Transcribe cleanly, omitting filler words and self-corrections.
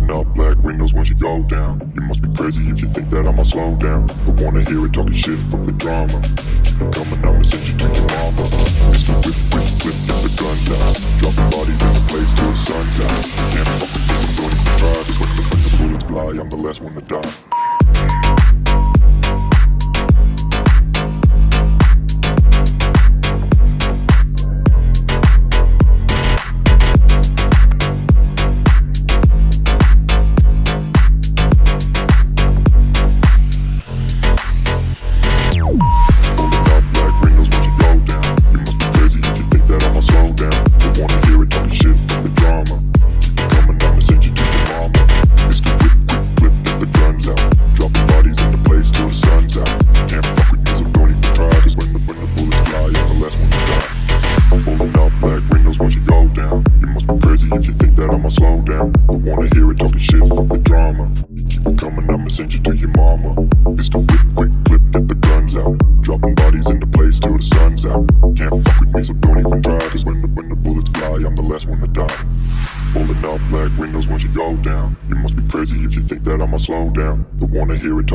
Rolling up black windows once you go down. You must be crazy if you think that I'ma slow down. Don't wanna hear it talking shit, fuck the drama. Keep it coming, I'ma send you to your mama. Mr. Whip, whip, flip, get the guns out. Dropping bodies in the place till the sun's out. Can't fuck with this, I'm going to try. Cause when the bullets fly, I'm the last one to die. If you think that I'ma slow down, don't wanna hear it talking shit, fuck the drama. You keep it coming, I'ma send you to your mama. It's the whip, quick clip, get the guns out. Dropping bodies into place till the sun's out. Can't fuck with me, so don't even try. Cause when the bullets fly, I'm the last one to die. Rolling up black windows once you go down. You must be crazy if you think that I'ma slow down. Don't wanna hear it talking